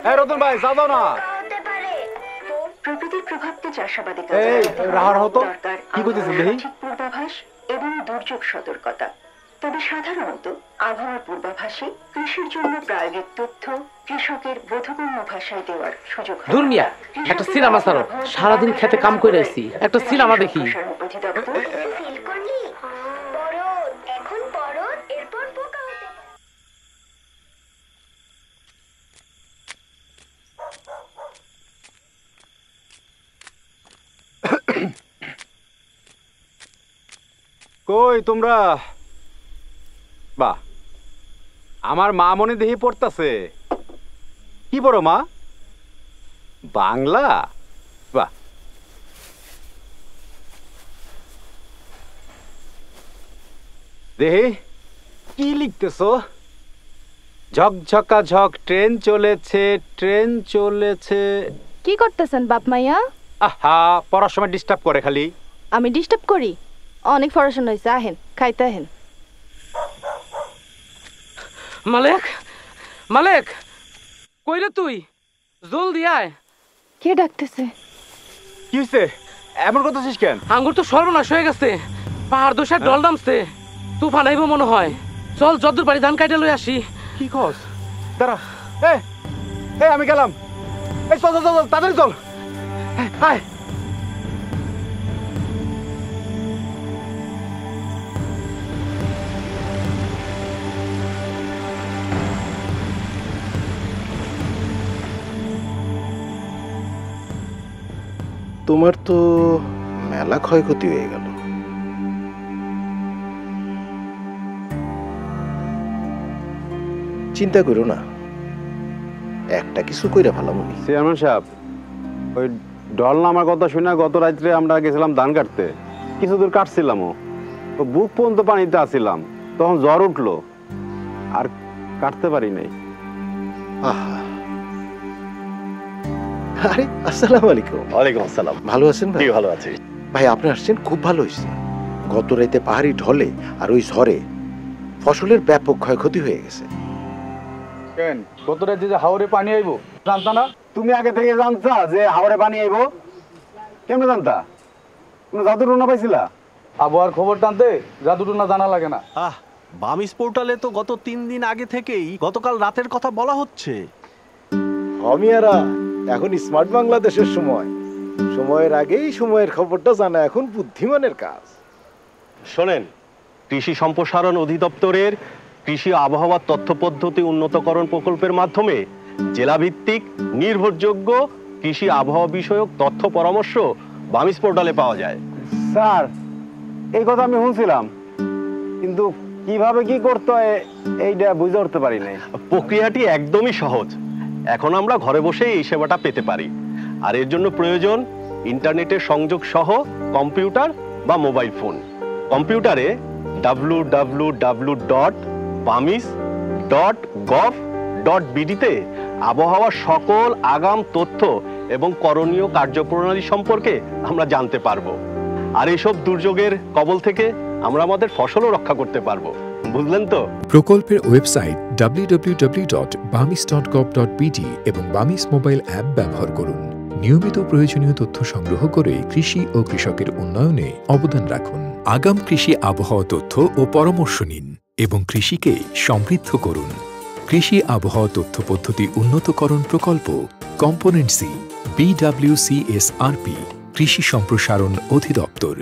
এই রতন ভাই চা দাও না। প্রকৃতির প্রভাবকে চাষাবাদে রাহার হতো কি করতেছেন দেখি? পূর্বাভাস এবং দুর্যোগ সতর্কতা। তবে সাধারণত আবহাওয়ার পূর্বাভাসে কৃষির জন্য প্রায়োগিক তথ্য কৃষকের বোধগম্য ভাষায় দেওয়ার সুযোগ। দূর মিয়া, একটা সিনেমা ছাড়ো, সারাদিন খেতে কাম করে আসছি, একটা সিনেমা দেখি। কই তোমরা? বাহ, আমার মা মনে দেখি পড়তাছে। কি পড়ো মা? বাংলা? বাহ, দেখি কি লিখতেছো? ঝকঝকা ঝক ট্রেন চলেছে, ট্রেন চলেছে। কি করতেছেন বাপ মাইয়া? আহা, পড়ার সময় ডিস্টার্ব করে খালি। আমি ডিস্টার্ব করি? অনেক পড়াশোনা হয়েছে, আহেন খাইতে আহেন। মালেক, মালেক কইরে তুই? জলদি আয়। কে ডাকতেছে? কি হইছে? এমন করতেছিস কেন? আঙ্গুর তো সর্বনাশ হয়ে গেছে, পাহাড় দোষার ডল নামছে, তুফান আইব মনে হয়। চল যদ্দুর বাড়ি ধান কাটে লই আসি। কি কস? দাঁড়া, এ আমি গেলাম। এই চল চল চল, তাড়াতাড়ি চল। আয়। তোমার তো মেলা ক্ষয়ক্ষতি হয়ে গেল। চিন্তা করো না, একটা কিছু কইরা ফেলামনি। চেয়ারম্যান সাহেব, ওই ডল নামার কথা শুনে গত রাত্রে আমরা গেছিলাম ধান কাটতে। কিছু দূর কাটছিলামও, তো বুক পর্যন্ত পানিতে আসছিলাম, তখন জ্বর উঠলো, আর কাটতে পারি নাই। আহা, আরে আসসালামু আলাইকুম। ওয়ালাইকুম আসসালাম। ভালো আছেন ভাই? ভালো আছি ভাই। আপনি আসছেন, খুব ভালো হয়েছে। গত রাতে পাহাড়ি ঢলে আর ওই ঝড়ে ফসলের ব্যাপক ক্ষয়ক্ষতি হয়ে গেছে। কেন গত রাতে যে হাওরে পানি আইব জানতা না? তুমি আগে থেকে জানতা যে হাওরে পানি আইব? কেমনে জানতা? কোনো জাদু টুনা পাইছিলা? আবহাওয়ার খবর টানতে জাদু টুনা জানা লাগে না। বামিস পোর্টালে তো গত 3 দিন আগে থেকেই গতকাল রাতের কথা বলা হচ্ছে। অমিয়ারা, এখন স্মার্ট বাংলাদেশের সময়। সময়ের আগেই সময়ের খবরটা জানা এখন বুদ্ধিমানের কাজ। শোনেন, কৃষি সম্প্রসারণ অধিদপ্তরের কৃষি আবহাওয়া তথ্য পদ্ধতি উন্নতকরণ প্রকল্পের মাধ্যমে জেলাভিত্তিক নির্ভরযোগ্য কৃষি আবহাওয়া বিষয়ক তথ্য পরামর্শ বামিস পোর্টালে পাওয়া যায়। স্যার, এই কথা আমি শুনছিলাম, কিন্তু কিভাবে কি করতে হয় এইটা বুঝে উঠতে পারি নাই। প্রক্রিয়াটি একদমই সহজ। এখন আমরা ঘরে বসেই এই সেবাটা পেতে পারি। আর এর জন্য প্রয়োজন ইন্টারনেটের সংযোগ সহ কম্পিউটার বা মোবাইল ফোন। কম্পিউটারে www.bamis.gov.bd তে আবহাওয়ার সকল আগাম তথ্য এবং করণীয় কার্যপ্রণালী সম্পর্কে আমরা জানতে পারবো। আর এসব দুর্যোগের কবল থেকে আমরা আমাদের ফসলও রক্ষা করতে পারবো। বুঝলেন তো? প্রকল্পের ওয়েবসাইট www.bamis.gov.bd এবং বামিস মোবাইল অ্যাপ ব্যবহার করুন। নিয়মিত প্রয়োজনীয় তথ্য সংগ্রহ করে কৃষি ও কৃষকের উন্নয়নে অবদান রাখুন। আগাম কৃষি আবহাওয়া তথ্য ও পরামর্শ নিন এবং কৃষিকে সমৃদ্ধ করুন। কৃষি আবহাওয়া তথ্য পদ্ধতি উন্নতকরণ প্রকল্প, কম্পোনেন্ট সি, BWCSRP, কৃষি সম্প্রসারণ অধিদপ্তর।